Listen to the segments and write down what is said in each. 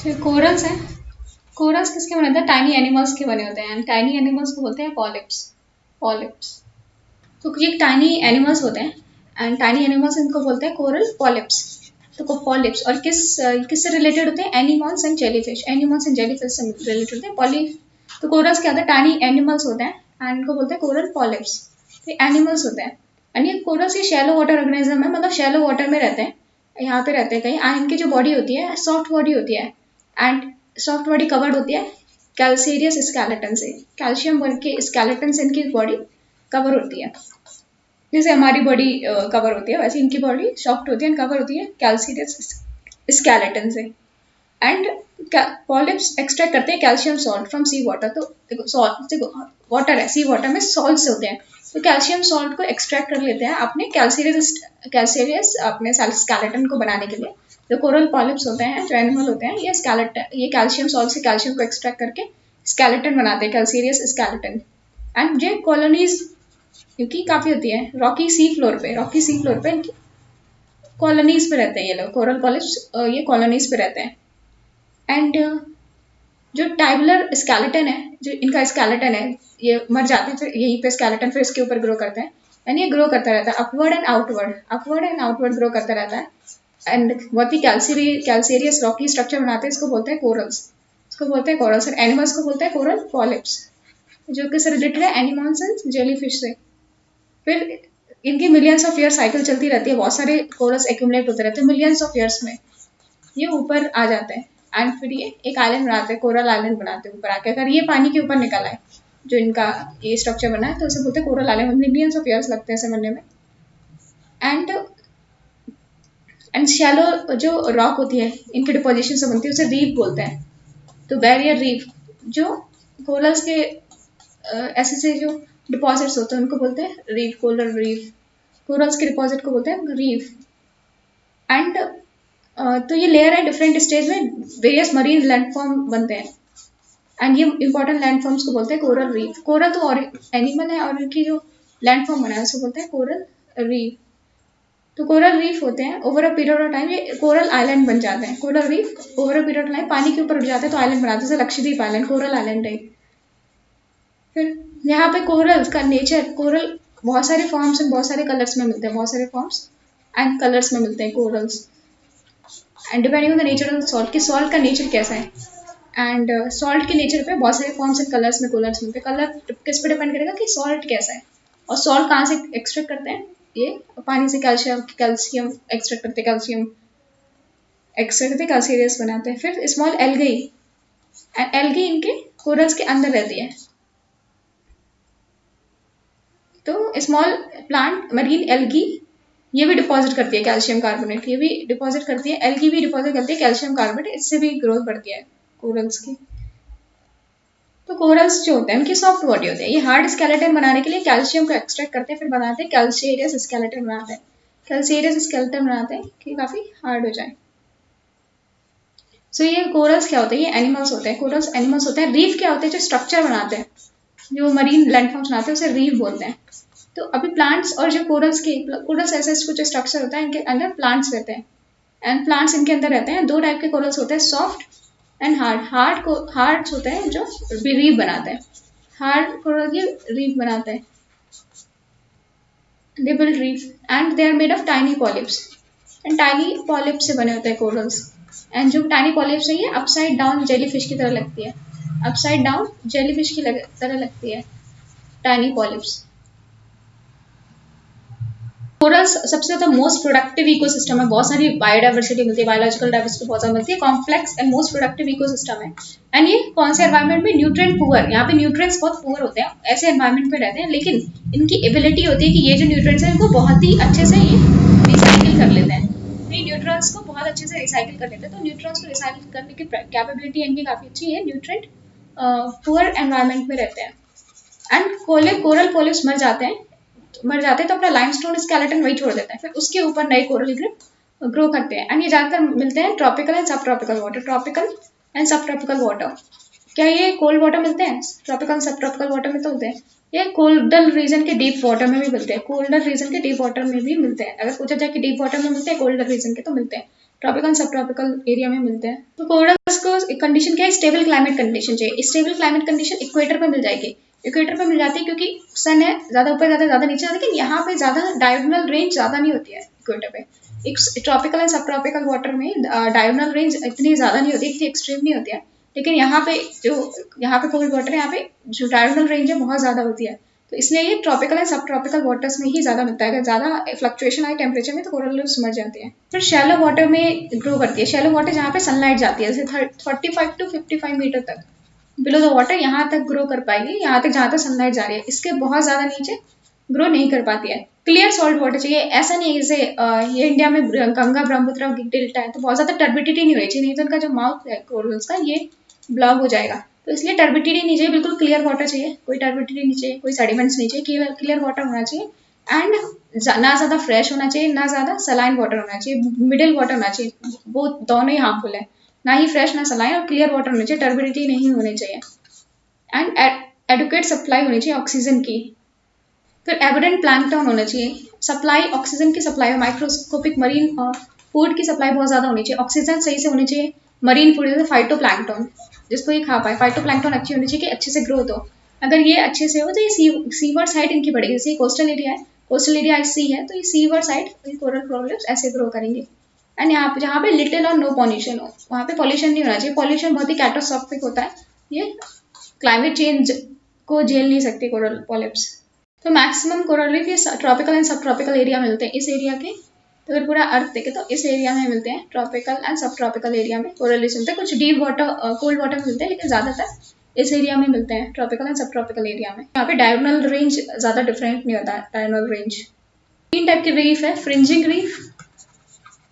जो कोरल्स हैं, कोरल्स किसके बने होते हैं? टाइनी एनिमल्स के बने होते हैं। टाइनी एनिमल्स को बोलते हैं पॉलिप्स। पॉलिप्स तो ये टाइनी एनिमल्स होते हैं एंड टाइनी एनिमल्स इनको बोलते हैं कोरल पॉलिप्स। तो पॉलिप्स और किससे रिलेटेड होते हैं? Animals and jellyfish. Animals and jellyfish से रिलेटेड होते हैं पॉली। तो कोरल्स क्या होता है? टाइनी एनिमल्स होते हैं एंड इनको बोलते हैं कोरल पॉलिप्स। तो एनिमल्स होते हैं एंड ये कोरल्स ये शैलो वाटर ऑर्गेनिज्म है, मतलब शैलो वाटर में रहते हैं, यहाँ पे रहते हैं कहीं। एंड इनकी जो बॉडी होती है सॉफ्ट बॉडी होती है एंड सॉफ्ट बॉडी कवर्ड होती है कैल्सीरियस स्केलेटन से। कैल्शियम बन के स्केलेटन से इनकी बॉडी कवर होती है, जैसे हमारी बॉडी कवर होती है वैसे इनकी बॉडी सॉफ्ट होती है एंड कवर होती है कैल्सीरियस स्केलेटन से। एंड पॉलिप्स एक्सट्रैक्ट करते हैं calcium salt from sea water. तो देखो सॉल्ट, देखो वाटर है, सी वाटर में सॉल्ट्स होते हैं, तो कैल्शियम सॉल्ट को एक्सट्रैक्ट कर लेते हैं अपने कैल्सीरियस अपने स्केलेटन को बनाने के लिए। जो कोरल पॉलिप्स होते हैं, जो एनिमल होते हैं, ये स्केलेटन, ये कैल्शियम सॉल्ट से कैल्शियम को एक्सट्रैक्ट करके स्केलेटन बनाते हैं, कैल्सीरियस स्केलेटन। एंड ये कॉलोनीज क्योंकि काफ़ी होती है रॉकी सी फ्लोर पे, रॉकी सी फ्लोर पे इनकी कॉलोनीज पे रहते हैं ये लोग, कोरल पॉलिप्स ये कॉलोनीज पे रहते हैं। एंड जो टाइबुलर स्केलेटन है, जो इनका स्केलेटन है, ये मर जाते हैं फिर यहीं पे स्केलेटन फिर इसके ऊपर ग्रो करते हैं एंड ये ग्रो करता रहता है upward and outward, upward and outward grow करता रहता है एंड बहुत ही कैल्सीरियस रॉकी स्ट्रक्चर बनाते हैं। इसको बोलते हैं कोरल्स, इसको बोलते हैं कोरल्स। और एनिमल्स को बोलते हैं कोरल पॉलिप्स, जो कि रिलेटेड है एनिमल्स एंड जेलीफिश से। फिर इनकी मिलियंस ऑफ ईयर साइकिल चलती रहती है, बहुत सारे कोरल्स एक्यूमुलेट होते रहते हैं मिलियंस ऑफ ईयर्स में, ये ऊपर आ जाते हैं एंड फिर ये एक आइलैंड बनाते हैं, कोरल आइलैंड बनाते हैं ऊपर आके। अगर ये पानी के ऊपर निकल आए जो इनका ये स्ट्रक्चर बना है तो उसे बोलते हैं coral island. Millions of years लगते हैं इसे बनने में। एंड शैलो जो रॉक होती है इनके डिपोजिशन से बनती है उसे रीफ बोलते हैं। तो बैरियर रीफ, जो कोरल्स के ऐसे से जो डिपॉजिट्स होते हैं उनको बोलते हैं रीफ, कोरल रीफ। कोरल्स के डिपॉजिट को बोलते हैं रीफ। एंड तो ये लेयर है, डिफरेंट स्टेज में वेरियस मरीन लैंडफॉर्म बनते हैं एंड ये इंपॉर्टेंट लैंडफॉर्म्स को बोलते हैं कोरल रीफ। कोरल तो और एनिमल है और इनकी जो लैंडफॉर्म बना है उसको बोलते हैं कोरल रीफ। तो कोरल रीफ होते हैं over a period of time ये कोरल आइलैंड बन जाते हैं। Coral reef over a period of time पानी के ऊपर उठ जाते हैं तो आइलैंड बनाते हैं, जैसे लक्षद्वीप आइलैंड कोरल आइलैंड है। फिर यहाँ पे कोरल का नेचर, कोरल बहुत सारे फॉर्म्स एंड बहुत सारे कलर्स में मिलते हैं, बहुत सारे फॉर्म्स एंड कलर्स में मिलते हैं corals. And depending on the nature of salt, कि सॉल्ट का नेचर कैसा है एंड सॉल्ट के नेचर पे बहुत सारे फॉर्म्स एंड कलर्स में कोरल्स मिलते हैं। कलर किस पे डिपेंड करेगा कि सॉल्ट कैसा है। और सॉल्ट कहाँ से एक्सट्रैक्ट करते हैं? ये पानी से कैल्शियम एक्सट्रैक्ट करते हैं, कैल्शियम एक्सट्रैक्ट करते हैं, कैल्सीरियस बनाते हैं। फिर स्मॉल एल्गी, एल्गी इनके कोरल्स के अंदर रहती है। तो स्मॉल प्लांट मरीन एल्गी ये भी डिपॉजिट करती है कैल्शियम कार्बोनेट, ये भी डिपॉजिट करती है, एल्गी भी डिपॉजिट करती है कैल्शियम कार्बोनेट, इससे भी ग्रोथ बढ़ती है कोरल्स की। तो कोरल्स जो होते हैं उनकी सॉफ्ट बॉडी होती है, ये हार्ड स्केलेटन बनाने के लिए कैल्शियम को एक्सट्रैक्ट करते हैं, फिर बनाते हैं कैल्शियस स्केलेटन बनाते हैं, कैल्शियस स्केलेटन बनाते हैं कि काफ़ी हार्ड हो जाए। सो ये कोरल्स क्या होते हैं? ये एनिमल्स होते हैं, कोरल्स एनिमल्स होते हैं। रीफ क्या होते हैं? जो स्ट्रक्चर बनाते हैं, जो मरीन लैंडफॉर्म्स बनाते हैं उसे रीफ बोलते हैं। तो अभी प्लांट्स और जो कोरल्स ऐसे कुछ स्ट्रक्चर होता है, इनके अंदर प्लांट्स रहते हैं एंड प्लांट्स इनके अंदर रहते हैं। दो टाइप के कोरल्स होते हैं, सॉफ्ट एंड हार्ड। हार्ड होते हैं जो रीफ बनाते हैं, हार्ड कोरल ये रीफ बनाते हैं, they build reef and they are made of tiny polyps. And tiny polyps से बने होते हैं कोरल्स। एंड जो टाइनी पॉलिप्स है ये अपसाइड डाउन जेलीफिश की तरह लगती है, अपसाइड डाउन जेलीफिश की तरह लगती है टाइनी पॉलिप्स। कोरल्स सबसे ज्यादा मोस्ट प्रोडक्टिव इकोसिस्टम है, बहुत सारी बायोडाइवर्सिटी मिलती है, बायोलॉजिकल डाइवर्सिटी बहुत ज्यादा मिलती है, complex and most productive ecosystem है। एंड ये कौन से एनवायरनमेंट में? न्यूट्रिएंट पुअर, यहाँ पे न्यूट्रिएंट्स बहुत पुअर होते हैं, ऐसे एनवायरनमेंट में रहते हैं, लेकिन इनकी एबिलिटी होती है कि ये जो न्यूट्रिएंट्स हैं इनको बहुत ही अच्छे से ये रिसाइकिल कर लेते हैं, तो ये न्यूट्रिएंट्स को बहुत अच्छे से रिसाइकिल कर लेते हैं। तो न्यूट्रिएंट्स को रिसाइकिल करने की कैपेबिलिटी इनकी काफी अच्छी है, न्यूट्रिएंट पुअर एनवायरनमेंट में रहते हैं। एंड कोरल पॉलिप्स मर जाते हैं तो अपना लाइमस्टोन स्केलेटन वही छोड़ देता है, फिर उसके ऊपर नए कोरल ग्रो करते हैं। एंड ये ज्यादातर मिलते हैं ट्रॉपिकल एंड सब ट्रॉपिकल वाटर, ट्रॉपिकल एंड सब ट्रॉपिकल वाटर। क्या ये कोल्ड वाटर मिलते हैं? ट्रॉपिकल सब ट्रॉपिकल वाटर में तो होते हैं, ये कोल्डर रीजन के डीप वाटर में भी मिलते हैं, कोल्डर रीजन के डीप वाटर में भी मिलते हैं। अगर पूछा जाए कि डीप वाटर में मिलते हैं कोल्डर रीजन के, तो मिलते हैं, ट्रॉपिकल सब ट्रॉपिकल एरिया में मिलते हैं। तो कोरल कोरल्स को कंडीशन क्या है, स्टेबल क्लाइमेट कंडीशन चाहिए। स्टेबल क्लाइमेट कंडीशन इक्वेटर पर मिल जाएगी, इक्वेटर पर मिल जाती है क्योंकि सन है, ज़्यादा ऊपर जाता है ज़्यादा नीचे, लेकिन यहाँ पे ज़्यादा डायगोनल रेंज ज़्यादा नहीं होती है इक्वेटर पे। एक ट्रॉपिकल एंड सब ट्रॉपिकल वाटर में डायगोनल रेंज इतनी ज़्यादा नहीं होती, इतनी एक्सट्रीम नहीं होती है, लेकिन यहाँ पे जो यहाँ पे कोल्ड वाटर है, यहाँ पे जो डायगोनल रेंज है बहुत ज़्यादा होती है, तो इसलिए ये ट्रॉपिकल एंड सब ट्रॉपिकल वाटर्स में ही ज़्यादा मिलता है। अगर ज़्यादा फ्लक्चुएशन आए टेम्परेचर में तो कोरल रीफ्स मर जाते हैं। फिर शैलो वाटर में ग्रो करती है, शैलो वाटर जहाँ पे सनलाइट जाती है, जैसे 45 to 55 मीटर तक बिलो द वाटर यहाँ तक ग्रो कर पाएगी, यहाँ तक जहाँ तक सनलाइट जा रही है, इसके बहुत ज़्यादा नीचे ग्रो नहीं कर पाती है। क्लियर सॉल्ट वाटर चाहिए, ऐसा नहीं है जैसे ये इंडिया में गंगा ब्रह्मपुत्र डेल्टा है तो बहुत ज़्यादा टर्बिडिटी नहीं होनी चाहिए, नहीं तो उनका जो माउथ है कोरल्स का ये ब्लॉक हो जाएगा, तो इसलिए टर्बिडिटी नहीं चाहिए, बिल्कुल क्लियर वाटर चाहिए, कोई टर्बिडिटी नहीं चाहिए, कोई सेडिमेंट्स नहीं चाहिए, क्लियर वाटर होना चाहिए। एंड ना ज़्यादा फ्रेश होना चाहिए, ना ज़्यादा सलाइन वाटर होना चाहिए, मिडिल वाटर होना चाहिए, वो दोनों ही हार्मफुल है, ना ही फ्रेश ना सलाइन, और क्लियर वाटर होना चाहिए, टर्बिडिटी नहीं होनी चाहिए। एंड एडुकेट सप्लाई होनी चाहिए ऑक्सीजन की। फिर एविडेंट प्लैंकटन होना चाहिए, सप्लाई ऑक्सीजन की सप्लाई हो, माइक्रोस्कोपिक मरीन फूड की सप्लाई बहुत ज़्यादा होनी चाहिए, ऑक्सीजन सही से होनी चाहिए, मरीन फूड जैसे फाइटोप्लैंक्टन जिसको ये खा पाए, फाइटोप्लैंक्टन अच्छी होनी चाहिए कि अच्छे से ग्रोथ हो, अगर ये अच्छे से हो तो ये सीवर्ड साइड इनकी बढ़ेगी, जैसे कोस्टल एरिया है, कोस्टल एरिया सी है तो ये सीवर्ड साइड कोरल प्रॉब्लम्स ऐसे ग्रो करेंगे। एंड यहाँ पे जहाँ पे लिटिल और नो पॉल्यूशन हो वहाँ पे पॉल्यूशन नहीं होना चाहिए, पॉल्यूशन बहुत ही कैटास्ट्रॉफिक होता है, ये क्लाइमेट चेंज को झेल नहीं सकती कोरल पॉलिप्स। तो मैक्सिमम कोरल रीफ ये ट्रॉपिकल एंड सब ट्रॉपिकल एरिया में मिलते हैं, इस एरिया के तो अगर पूरा अर्थ देखे तो इस एरिया में मिलते हैं, ट्रॉपिकल एंड सब ट्रॉपिकल एरिया में कोरल रीफ मिलते हैं, कुछ डीप वाटर कोल्ड वाटर में मिलते हैं, लेकिन ज़्यादातर इस एरिया में मिलते हैं, ट्रॉपिकल एंड सब ट्रॉपिकल एरिया में। यहाँ पे डायगोनल रेंज ज़्यादा डिफरेंट नहीं होता, डायगोनल रेंज 3 टाइप के रीफ है, फ्रिंजिंग रीफ,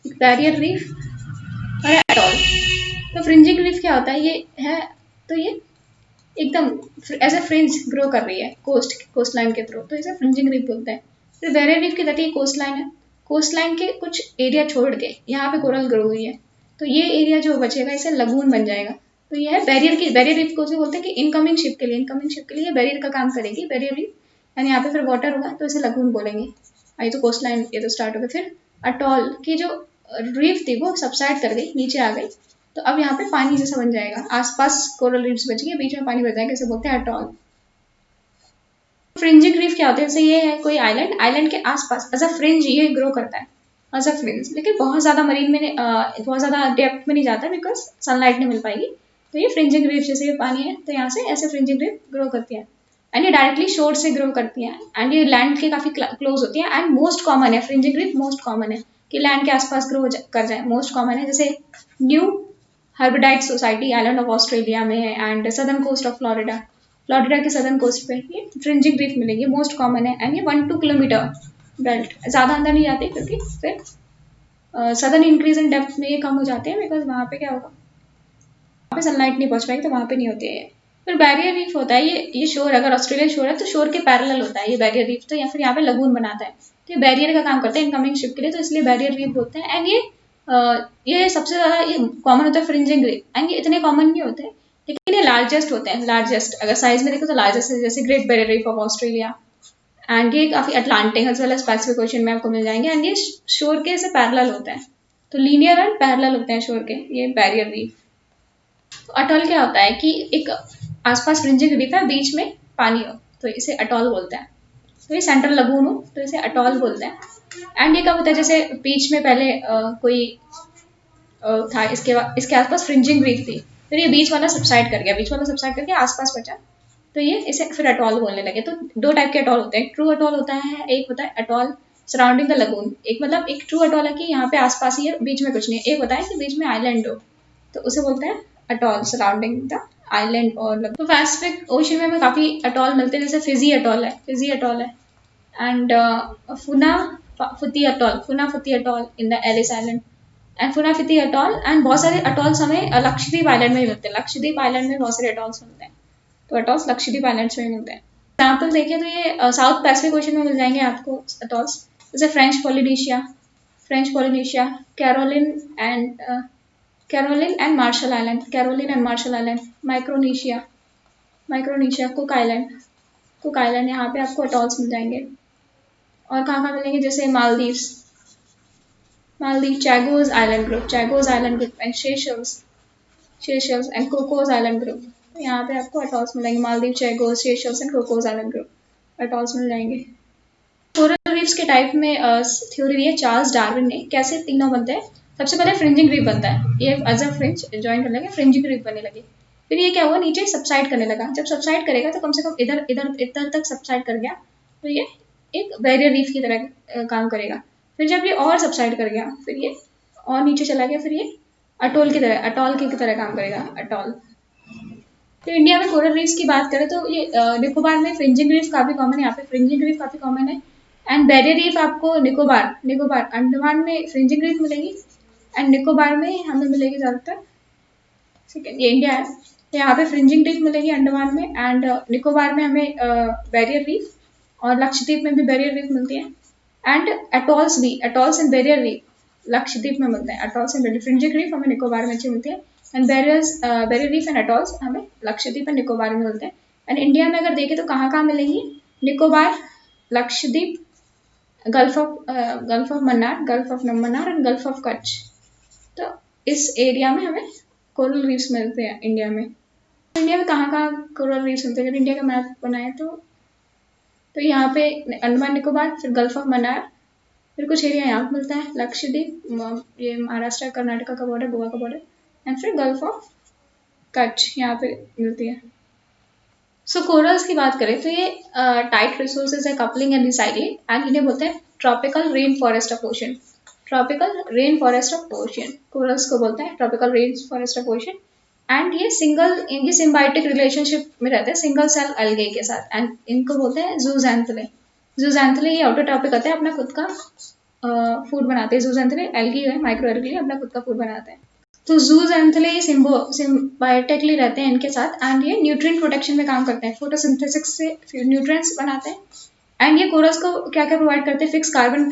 बैरियर रीफ और एटॉल। तो फ्रिंजिंग रीफ क्या होता है, ये है तो ये एकदम ऐसे फ्रिंज ग्रो कर रही है कोस्ट लाइन के थ्रू, तो इसे फ्रिंजिंग रीफ बोलते हैं। फिर बैरियर रीफ की तटी कोस्ट लाइन है, कोस्ट लाइन के कुछ एरिया छोड़ के यहाँ पे कोरल ग्रो हुई है, तो ये एरिया जो बचेगा इसे लगून बन जाएगा, तो ये है बैरियर रीफ को बोलते हैं कि इनकमिंग शिप के लिए ये बैरियर का काम करेगी, बैरियर रीफ, यानी यहाँ पे फिर वाटर होगा तो इसे लगून बोलेंगे। ये तो कोस्ट लाइन ये तो स्टार्ट हो गया। फिर अटॉल की जो रीफ थी वो सबसाइड कर गई, नीचे आ गई, तो अब यहाँ पे पानी जैसा बन जाएगा, आसपास कोरल रीफ्स बच गए, बीच में पानी बच जाएगा, इसे बोलते हैं अटॉल। फ्रिंजिंग रीफ क्या होता है, जैसे ये है कोई आइलैंड, आइलैंड के आसपास एज अ फ्रिंज ये ग्रो करता है एज अ फ्रिंज, लेकिन बहुत ज़्यादा मरीन में बहुत ज़्यादा डेप्थ में नहीं जाता बिकॉज सनलाइट नहीं मिल पाएगी, तो ये फ्रिंजिंग रीफ जैसे ये पानी है तो यहाँ से ऐसे फ्रिंजिंग रीफ ग्रो करती है, एंड ये डायरेक्टली शोर से ग्रो करती है, एंड ये लैंड के काफ़ी क्लोज होती है, एंड मोस्ट कॉमन है फ्रिंजिंग रीफ, मोस्ट कॉमन है कि लैंड के आसपास ग्रो कर जाए, मोस्ट कॉमन है, जैसे न्यू हर्बडाइट सोसाइटी आइलैंड ऑफ ऑस्ट्रेलिया में है, and southern coast of Florida, Florida के सदर्न कोस्ट पे ये फ्रिंजिंग रीफ मिलेगी, मोस्ट कॉमन है, एंड ये 1-2 किलोमीटर बेल्ट, ज़्यादा अंदर नहीं जाते क्योंकि फिर सदर्न इंक्रीज इन डेप्थ में ये कम हो जाते हैं, बिकॉज वहाँ पे क्या होगा, वहाँ पे सनलाइट नहीं पहुँच पाएगी तो वहाँ पे नहीं होती है। फिर बैरियर रीफ होता है, ये शोर, अगर ऑस्ट्रेलियन शोर है तो शोर के पैरेलल होता है ये बैरियर रीफ, तो या फिर यहाँ पे लगून बनाता है, तो ये बैरियर का काम करता है इनकमिंग शिप के लिए, तो इसलिए बैरियर रीफ बोलते हैं। एंड ये सबसे ज़्यादा ये कॉमन होता है फ्रिंजिंग रीफ, एंड ये इतने कॉमन नहीं होते लेकिन ये लार्जेस्ट होते हैं, लार्जेस्ट अगर साइज में देखो तो लार्जेस्ट है, जैसे great barrier reef of Australia, and ये काफ़ी Atlantic as well as Pacific ocean में आपको मिल जाएंगे, एंड ये शोर के से पैरेलल होते हैं, तो लीनियर एंड पैरेलल होते हैं शोर के ये बैरियर रीफ। तो अटॉल क्या होता है कि एक आसपास फ्रिंजिंग रीफ है, बीच में पानी हो तो इसे अटॉल बोलते हैं, तो ये सेंट्रल लगून हो तो इसे अटॉल बोलते हैं। एंड ये कब होता है, जैसे बीच में पहले कोई था, इसके आसपास फ्रिंजिंग रीफ थी, फिर ये बीच वाला सबसाइड कर गया, बीच वाला सबसाइड करके आसपास बचा, तो ये इसे फिर अटॉल बोलने लगे। तो 2 टाइप के अटॉल होते हैं, ट्रू अटॉल होता है, एक होता है अटॉल सराउंडिंग द लगून, एक मतलब एक ट्रू अटॉल है कि यहाँ पे आसपास ही है, बीच में कुछ नहीं है, एक होता है कि बीच में आइलैंड हो तो उसे बोलते हैं अटॉल सराउंडिंग द आइलैंड और लगून। तो पैसिफिक ओशन में हमें काफ़ी अटॉल मिलते हैं, जैसे फिजी अटॉल है, and Funafuti atoll in the Ellice island, and Funafuti atoll, and बहुत सारे अटॉल्स हमें लक्षद्वीप आइलैंड में ही मिलते हैं, लक्षद्वीप आइलैंड में बहुत सारे अटॉल्स मिलते हैं, तो अटॉल्स लक्षद्वीप आइलैंड्स में मिलते हैं। एग्जाम्पल देखें तो ये साउथ पैसिफिक ओशन में मिल जाएंगे आपको अटॉल्स, जैसे French Polynesia, Caroline and Marshall island, Micronesia, Cook island, यहाँ पे आपको अटॉल्स मिल जाएंगे। और कहाँ मिलेंगे, जैसे Maldives, Chagos island group and Seychelles and Cocos island group. तो यहाँ पे आपको अटॉल्स मिलेंगे, Maldives, Chagos, Seychelles and Cocos island group atolls मिल जाएंगे। कोरल रीफ्स के टाइप में थ्योरी दी है चार्ल्स डार्विन ने, कैसे तीनों बनते हैं। सबसे पहले फ्रिंजिंग रीफ बनता है, ये एज अ फ्रिंज ज्वाइन करने लगे, फ्रिंजिंग रीफ बनने लगे। फिर ये क्या हुआ, नीचे सबसाइड करने लगा। जब सबसाइड करेगा तो कम से कम इधर इधर इधर तक सबसाइड कर गया, तो ये एक बैरियर रीफ की तरह काम करेगा। फिर जब ये और सबसाइड कर गया, फिर ये और नीचे चला गया, फिर ये अटोल की तरह काम करेगा, अटोल। तो इंडिया में कोरल रीफ्स की बात करें तो ये निकोबार में फ्रिंजिंग रीफ काफी कॉमन है, यहाँ पे फ्रिंजिंग रीफ काफी कॉमन है। एंड बैरियर रीफ आपको निकोबार निकोबार अंडमान में फ्रिंजिंग रीफ मिलेगी, एंड निकोबार में हमें मिलेगी ज़्यादातर। ठीक है, ये इंडिया है, तो यहाँ पे फ्रिंजिंग रीफ मिलेगी अंडमान में, एंड निकोबार में हमें बैरियर रीफ, और लक्षद्वीप में भी बैरियर रीफ मिलती है। एंड अटॉल्स भी, atolls and barrier reef Lakshadweep में मिलते हैं। अटॉल्स एंड फ्रिंजिंग रीफ हमें निकोबार में अच्छी मिलती है, and barrier reef and atolls हमें लक्षद्वीप एंड निकोबार में मिलते हैं। एंड इंडिया में अगर देखें तो कहाँ कहाँ मिलेंगी, Nicobar, Lakshadweep, gulf of Mannar and gulf of Kutch. तो इस एरिया में हमें कोरल रीफ्स मिलते हैं इंडिया में। इंडिया में कहाँ कहाँ कोरल रीफ्स मिलते हैं, जब इंडिया का मैप बनाए तो यहाँ पे अंडमान निकोबार, फिर गल्फ ऑफ मन्नार, फिर कुछ एरिया यहाँ पे मिलता है, लक्षद्वीप, ये महाराष्ट्र कर्नाटका का बॉर्डर, गोवा का बॉर्डर, एंड फिर गल्फ ऑफ कच्छ यहाँ पे मिलती है। सो कोरल्स की बात करें तो ये टाइट रिसोर्सेज है, कपलिंग एंड रिसाइकलिंग, एंड इन्हें बोलते हैं tropical rain forest of ocean. Tropical rain forest of ocean corals को बोलते हैं, tropical rain forest of ocean. And ये सिम्बायोटिक रिलेशनशिप में रहते हैं सिंगल सेल एल्गे के साथ, एंड इनको बोलते हैं जूजैंथले। जूजैंथले ये ऑटोट्रॉपिक होते हैं, अपना खुद का फूड बनाते हैं। जूजैंथले एल्गी है, माइक्रो एल्गी, अपना खुद का फूड बनाते हैं। तो जूजैंथले ये सिम्बायोटिकली रहते हैं इनके साथ, एंड ये न्यूट्रिएंट प्रोटेक्शन में काम करते हैं, फोटोसिंथेसिस से न्यूट्रिएंट्स बनाते हैं। एंड ये कोरल्स को क्या क्या प्रोवाइड करते हैं, फिक्स कार्बन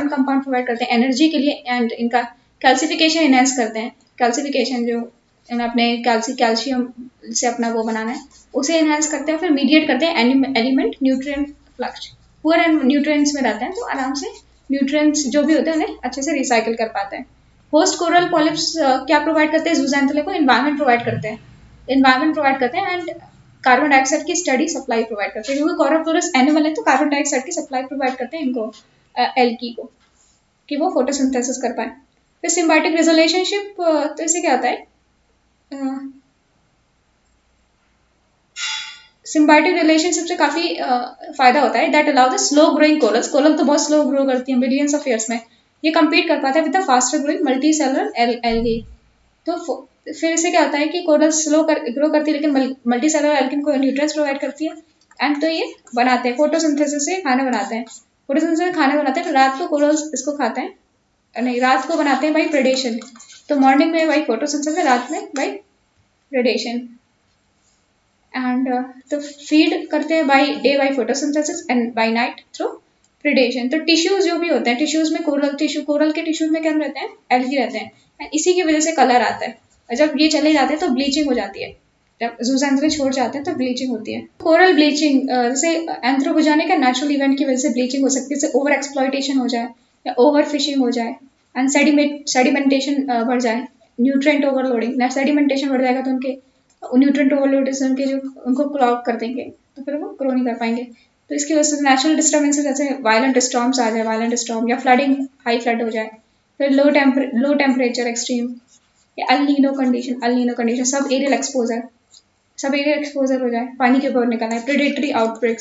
कंपाउंड प्रोवाइड करते हैं एनर्जी के लिए, एंड इनका कैल्सिफिकेशन इनहेंस करते हैं। कैल्सिफिकेशन जो अपने कैल्शियम से अपना वो बनाना है उसे इनहेंस करते हैं, फिर मीडिएट करते हैं element nutrient flux, poor and nutrients में रहते हैं, तो आराम से न्यूट्रिएंट्स जो भी होते हैं उन्हें अच्छे से रिसाइकिल कर पाते हैं। होस्ट कोरल पॉलिप्स क्या प्रोवाइड करते हैं, जूजैंथले को एनवायरनमेंट प्रोवाइड करते हैं, एंड कार्बन डाइऑक्साइड की स्टडी सप्लाई प्रोवाइड करते हैं, क्योंकि कोरल एनिमल है तो कार्बन डाइऑक्साइड की सप्लाई प्रोवाइड करते हैं इनको, एल्गी को, कि वो फोटोसिंथेसिस कर पाए। फिर सिम्बायोटिक रिलेशनशिप, तो इससे क्या होता है, सिम्बायोटिक रिलेशनशिप से काफी फायदा होता है, that allow the slow growing corals. Coral तो बहुत स्लो ग्रो करती है, मिलियंस ऑफ ईयर्स में, ये कम्पीट कर पाता है with the faster growing multi cellular algae. तो फिर इससे क्या होता है कि कोरल ग्रो करती है, लेकिन मल्टी सेलुलर एल्गिन को न्यूट्रिएंट्स प्रोवाइड करती है, एंड तो ये बनाते हैं फोटोसिंथेसिस से खाना बनाते हैं। फोटोसिंथेसिस से खाना बनाते हैं, तो रात को कोरल्स इसको खाते हैं, नहीं रात को बनाते हैं बाई प्रेडेशन। तो मॉर्निंग में बाई फोटोसिंथेसिस, रात में बाई प्रेडेशन, एंड तो फीड करते हैं by day by photosynthesis and by night through predation. तो टिश्यूज जो भी होते हैं, टिश्यूज में कोरल के टिश्यूज में क्या रहते हैं, एल्गी रहते हैं, एंड इसी की वजह से कलर आता है। और जब ये चले जाते हैं तो ब्लीचिंग हो जाती है, जब जूजैंथले छोड़ जाते हैं तो ब्लीचिंग होती है। कोरल ब्लीचिंग जैसे एंथ्रोपोजेनिक या नेचुरल इवेंट की वजह से ब्लीचिंग हो सकती है, जैसे ओवर एक्सप्लॉयटेशन हो जाए या ओवर फिशिंग हो जाए, एंड सेडिमेंटेशन बढ़ जाए, न्यूट्रिएंट ओवरलोडिंग, सेडिमेंटेशन बढ़ जाएगा तो उनके न्यूट्रिएंट ओवरलोड से उनके जो उनको क्लॉग कर देंगे, तो फिर वो ग्रो नहीं कर पाएंगे। तो इसकी वजह से नेचुरल डिस्टर्बेंसेस जैसे वायलेंट स्टॉर्म्स आ जाए, वायलेंट स्टॉर्म या फ्लडिंग, हाई फ्लड हो जाए, फिर लो टेम्परेचर एक्सट्रीम या El Nino condition, sub aerial exposure हो जाए, पानी के ऊपर निकलना है, प्रेडेटरी आउटब्रेक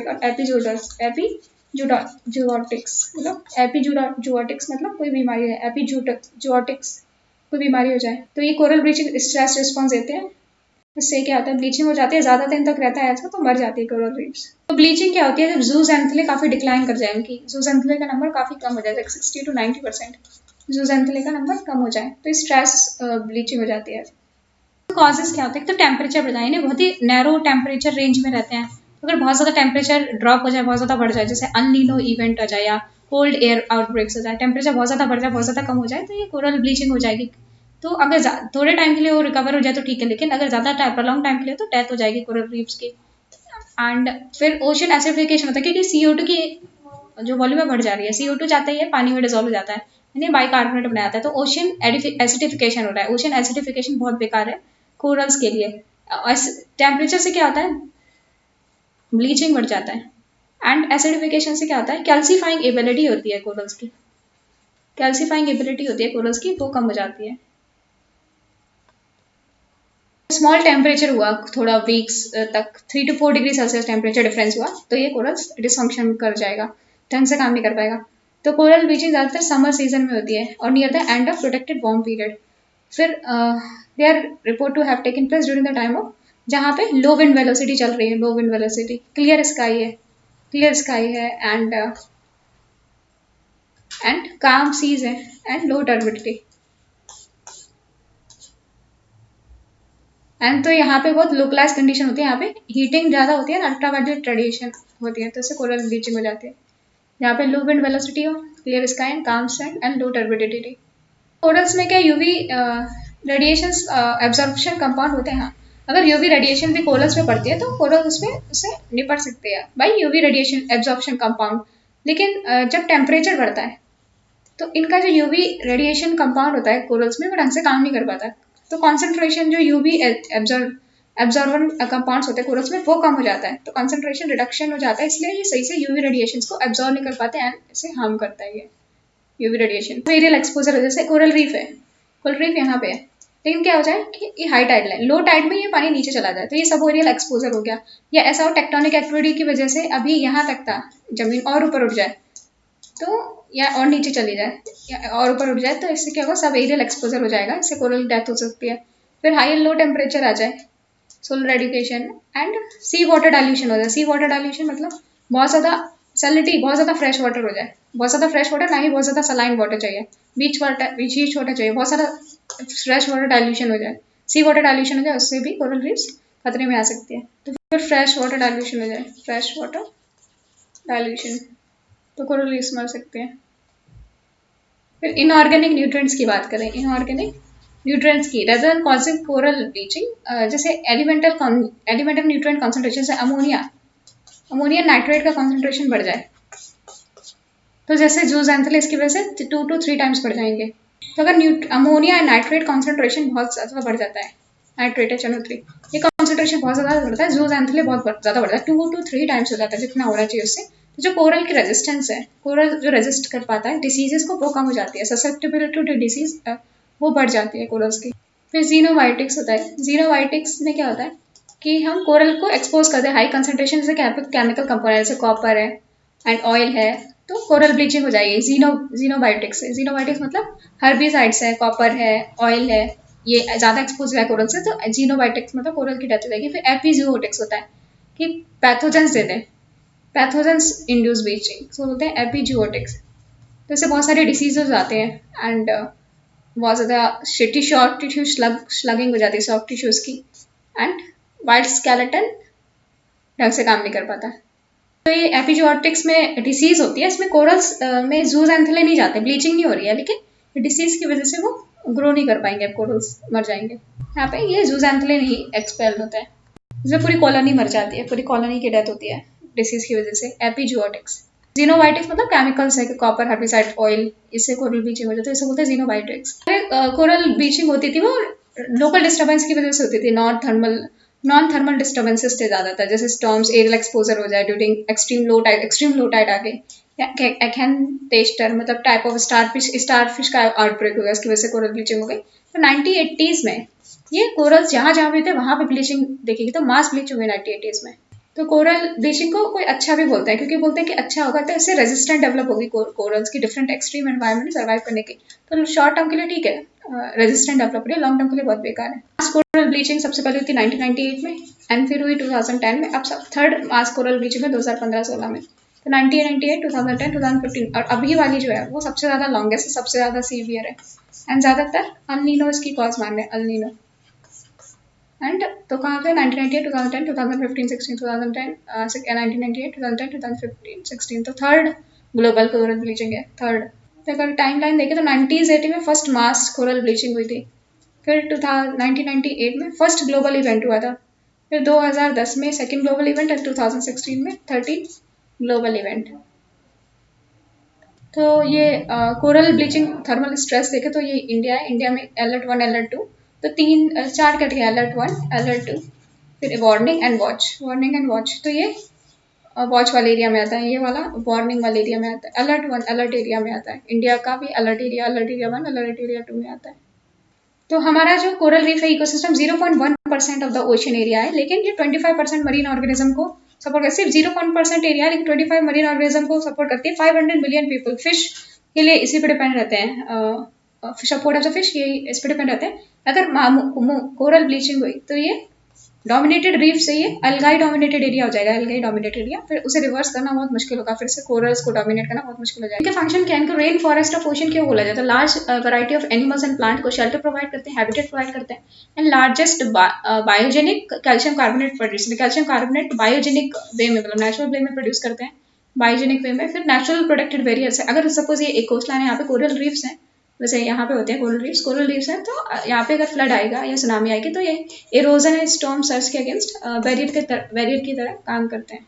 और एपिजूटिक्स मतलब कोई बीमारी है, एपिजूटिक्स कोई बीमारी हो जाए, तो ये कोरल ब्लीचिंग स्ट्रेस रिस्पॉन्स देते हैं। इससे क्या होता है, ब्लीचिंग हो जाती है, ज़्यादा दिन तक रहता है ऐसा तो मर जाती है कोरल रीफ्स। तो ब्लीचिंग क्या होती है, जब जूजैंथले काफ़ी डिक्लाइन कर जाए, उनकी जूजैंथले का नंबर काफ़ी कम हो जाए, 60 to 90% जूजैंथले का नंबर कम हो जाए, तो स्ट्रेस ब्लीचिंग हो जाती है। कॉजेज क्या होते हैं, तो टेम्परेचर बढ़ जाए, बहुत ही नैरो टेम्परेचर रेंज में रहते हैं, अगर बहुत ज़्यादा टेम्परेचर ड्रॉप हो जाए, बहुत ज़्यादा बढ़ जाए, जैसे अल नीनो इवेंट आ जाए या कोल्ड एयर आउटब्रेक्स हो जाए, टेम्परेचर बहुत ज़्यादा बढ़ जाए, बहुत ज़्यादा कम हो जाए, तो ये कोरल ब्लीचिंग हो जाएगी। तो अगर थोड़े टाइम के लिए वो रिकवर हो जाए तो ठीक है, लेकिन अगर ज़्यादा प्रोलॉन्ग टाइम के लिए तो डेथ हो जाएगी कोरल रीफ्स की। एंड फिर ओशन एसिडिफिकेशन होता है, क्योंकि CO2 की जो वॉल्यूम है बढ़ जा रही है, CO2 जाता ही है पानी में डिजोल्व हो जाता है, यानी बाइकार्बोनेट बनाया जाता है। तो ओशन एसिडिफिकेशन हो रहा है। ओशन एसिडिफिकेशन बहुत बेकार है कोरल्स के लिए। टेम्परेचर से क्या होता है, ब्लीचिंग बढ़ जाता है। एंड एसिडिफिकेशन से क्या होता है, कैल्सीफाइंग एबिलिटी होती है कोरल्स की, कैल्सीफाइंग एबिलिटी होती है कोरल्स की, वो कम हो जाती है। स्मॉल टेम्परेचर हुआ थोड़ा वीक्स तक, 3 to 4 degree Celsius temperature difference हुआ तो ये कोरल्स डिसफंक्शन कर जाएगा, ढंग से काम नहीं कर पाएगा। तो कोरल ब्लीचिंग ज़्यादातर समर सीजन में होती है और near the end of protected warm period. फिर they are report to have taken place during the time of जहाँ पे लो विंड वेलोसिटी चल रही है, low wind velocity, clear sky है, क्लियर स्काई है, एंड काम सीज है, and low turbidity. And तो यहाँ पे बहुत लोकलाइज कंडीशन होती है, यहाँ पे हीटिंग ज़्यादा होती है, अल्ट्रावायलेट रेडिएशन होती है, तो इससे कोरल ब्लीचिंग हो जाती है। यहाँ पे लो विंड वेलोसिटी हो, क्लियर स्काई एंड काम sand and low turbidity. Corals में क्या यूवी रेडिएशन एब्जॉर्प्शन कंपाउंड होते हैं। हाँ, अगर यूवी रेडिएशन भी कोरल्स में पड़ती है तो कोरल उसमें उससे निपट सकते हैं by UV radiation absorption compound. लेकिन जब टेम्परेचर बढ़ता है तो इनका जो यूवी रेडिएशन कंपाउंड होता है कोरल्स में वो ढंग से काम नहीं कर पाता। तो कॉन्सेंट्रेशन जो यूवी एब्जॉर्बन कंपाउंड्स होते हैं कोरल्स में वो कम हो जाता है, तो कॉन्सेंट्रेशन रिडक्शन हो जाता है, इसलिए ये सही से यूवी रेडिएशन को एब्जॉर्ब नहीं कर पाते एंड इसे हार्म करता है ये यूवी रेडिएशन। एरियल एक्सपोजर है, जैसे कोरल रीफ है, कोरल रीफ यहाँ पे है, लेकिन क्या हो जाए कि ये हाई टाइड है, लो टाइड में ये पानी नीचे चला जाए तो ये सब एरियल एक्सपोजर हो गया। या ऐसा हो टेक्टोनिक एक्टिविटी की वजह से अभी यहाँ तक था, जमीन और ऊपर उठ जाए तो, या और नीचे चली जाए या और ऊपर उठ जाए तो इससे क्या होगा, सब एरियल एक्सपोजर हो जाएगा, इससे कोरल डेथ हो सकती है। फिर हाई एंड लो टेम्परेचर आ जाए, solar education and sea water dilution हो जाए। सी वाटर डाइल्यूशन मतलब बहुत ज़्यादा सैलिनिटी, बहुत ज़्यादा फ्रेश वाटर हो जाए, बहुत ज़्यादा फ्रेश वाटर, ना ही बहुत ज़्यादा सलाइन वाटर चाहिए, बीच वाटर, बीच वाटर चाहिए, बहुत सारा फ्रेश वाटर डाइल्यूशन हो जाए, सी वाटर डाइल्यूशन हो जाए, उससे भी कोरल रीफ्स खतरे में आ सकती है। तो फिर फ्रेश वाटर डाइल्यूशन हो जाए, फ्रेश वाटर डाइल्यूशन, तो कोरल रीफ्स मर सकते हैं। फिर इनऑर्गेनिक न्यूट्रिएंट्स की बात करें, इनऑर्गेनिक न्यूट्रिएंट्स की rather than causing coral bleaching, जैसे एलिमेंटल न्यूट्रिएंट कॉन्सेंट्रेशन से अमोनिया नाइट्रेट का कॉन्सेंट्रेशन बढ़ जाए तो जैसे जूज़ैंथेला इसकी वजह से 2 to 3 टाइम्स बढ़ जाएंगे। तो अगर अमोनिया एंड नाइट्रेट कॉन्सेंट्रेशन बहुत ज़्यादा बढ़ जाता है, नाइट्रेट HNO3, ये कॉन्सेंट्रेशन बहुत ज़्यादा बढ़ता है, जूज़ैंथेला बहुत ज़्यादा बढ़ता है, 2 to 3 टाइम्स हो जाता है जितना होना चाहिए उससे। तो जो कोरल की रेजिस्टेंस है, कोरल जो रेजिस्ट कर पाता है डिसीजेस को, वो कम हो जाती है, ससेप्टेबिलिटी टू डिसीज वो बढ़ जाती है कोरल्स की। फिर जीनोबायोटिक्स होता है, जीनोबायोटिक्स में क्या होता है कि हम कोरल को एक्सपोज करते हैं हाई कंसेंट्रेशन से केमिकल कंपोनेंट, जैसे कॉपर है एंड ऑयल है, तो कोरल ब्लीचिंग हो जाएगी जीनोबायोटिक्स से। जीनोबायोटिक्स मतलब हर्बिसाइड्स है, कॉपर है, ऑयल है, ये ज़्यादा एक्सपोज है कोरल से, तो जीनोबायोटिक्स मतलब कोरल की डेथ हो जाएगी। फिर एपिजूओटिक्स होता है कि पैथोजेंस देते हैं, पैथोजेंस इंड्यूस ब्लीचिंग, सो बोलते हैं एपिजूओटिक्स। तो इससे बहुत सारे डिसीजेज आते हैं एंड बहुत ज़्यादा सॉफ्ट टिश्यू स्लगिंग हो जाती है, सॉफ्ट टिश्यूज की, एंड वाइल्ड स्केलेटन ढंग से काम नहीं कर पाता। तो ये एपिजोटिक्स में डिसीज होती है, इसमें कोरल्स में जूज़ैंथेला नहीं जाते, ब्लीचिंग नहीं हो रही है, लेकिन डिसीज की वजह से वो ग्रो नहीं कर पाएंगे, कोरल्स मर जाएंगे। यहाँ पे ये जूज़ैंथेला नहीं एक्सपेल होता है, इसमें पूरी कॉलोनी मर जाती है, पूरी कॉलोनी की डेथ होती है डिसीज की वजह से। एपिजोटिक्स, जीनोबायोटिक्स मतलब केमिकल्स है कि कॉपर, हर्बिसाइड, ऑयल, इससे कोरल ब्लीचिंग हो जाती है, इसे बोलते हैं जीनोबायोटिक्स। कोरल ब्लीचिंग होती थी वो लोकल डिस्टर्बेंस की वजह से होती थी, नॉन थर्मल डिस्टर्बेंसेस थे ज़्यादातर, जैसे स्टॉर्म्स, एरियल एक्सपोजर हो जाए ड्यूरिंग एक्सट्रीम लो टाइड आ गई, या एक्हेंटेस्टर मतलब टाइप ऑफ स्टार फिश का आउटब्रेक हो गया, उसकी वजह से कोरल ब्लीचिंग हो गई। तो 1980s में ये कोरल्स जहाँ जहाँ भी थे वहाँ पे ब्लीचिंग देखेगी, तो मास ब्लीच हुई 1980s में। तो कोरल ब्लीचिंग को कोई अच्छा भी बोलता है, क्योंकि बोलते हैं कि अच्छा होगा तो इससे रेजिस्टेंट डेवलप होगी कोरल्स की डिफरेंट एक्सट्रीम एनवायरमेंट में सर्वाइव करने की। तो शॉर्ट टर्म के लिए ठीक है, रेजिस्टेंट डेवलप है, लॉन्ग टर्म के लिए बहुत बेकार है। मास कोरल ब्लीचिंग सबसे पहले हुई थी 1998 में एंड फिर हुई 2010 में, अब सब थर्ड मास कोरल ब्लीचिंग में 2015-16 में। तो 1998, 2010, 2015 और अभी वाली जो है वो सबसे ज़्यादा लॉन्गेस्ट, सबसे ज़्यादा सीवियर है, एंड ज़्यादातर अल इसकी कॉज मान रहे हैं, अल एंड तो कहाँ पे 1998, 2010, 2015, 16, 2010, 1998, 2010, 2015, 16, तो थर्ड ग्लोबल कोरल ब्लीचिंग है, थर्ड। तो अगर टाइम लाइन देखें तो 1980 में फर्स्ट मास कोरल ब्लीचिंग हुई थी, फिर 1998 में फर्स्ट ग्लोबल इवेंट हुआ था, फिर 2010 में सेकेंड ग्लोबल इवेंट, और 2016 में 13 ग्लोबल इवेंट। तो ये कोरल ब्लीचिंग थर्मल स्ट्रेस देखे तो ये इंडिया है, इंडिया में अलर्ट 1 अलर्ट 2, तो चार कैटेगरी, अलर्ट 1 अलर्ट 2, फिर warning and watch, warning and watch, तो ये वॉच वाले एरिया में आता है, ये वाला वार्निंग वाले एरिया में आता है, अलर्ट 1 अलर्ट एरिया में आता है, इंडिया का भी अलर्ट एरिया 1 अलर्ट एरिया 2 में आता है। तो हमारा जो कोरल रीफ है ecosystem 0.1% of the ocean area है, लेकिन ये 25% मरीन ऑर्गेनिज्म को सपोर्ट करती है, सिर्फ 0% एरिया है लेकिन 25 मरीन ऑर्गेनिज्म को सपोर्ट करती है। 500 मिलियन पीपल फिश के लिए इसी पे डिपेंड रहते हैं, सपोर्ट ऑफ द फिश ये इस पे डिपेंड रहते हैं। अगर कोरल ब्लीचिंग हुई तो ये डोमिनेटेड रीफ से ये अलगाई डोमिनेटेड एरिया हो जाएगा, अलगाई डोमिनेटेड एरिया, फिर उसे रिवर्स करना बहुत मुश्किल होगा, फिर से कोरल्स को डोमिनेट करना बहुत मुश्किल हो जाएगा। इनके फंक्शन क्या है, इनको रेन फॉरेस्ट ऑफ ओशन क्यों बोला जाता है? Large variety of animals and plant को शेल्टर प्रोवाइड करते हैं, हैबिटेट प्रोवाइड करते हैं, and largest biogenic calcium carbonate produce, calcium carbonate biogenic way में, मतलब नेचुरल वे में प्रोड्यूस करते हैं, बायोजेनिक वे में। फिर नेचुरल प्रोटेक्टेड वेरियर्स है, अगर सपोज ये एक कोस्टलाइन है, यहाँ पे कोरल रीफ्स हैं, वैसे यहाँ पे होते हैं कोरल रीफ्स हैं, तो यहाँ पे अगर फ्लड आएगा या सुनामी आएगी तो ये एरोजन एंड स्टॉर्म सर्ज के अगेंस्ट बैरियर की तरह काम करते हैं।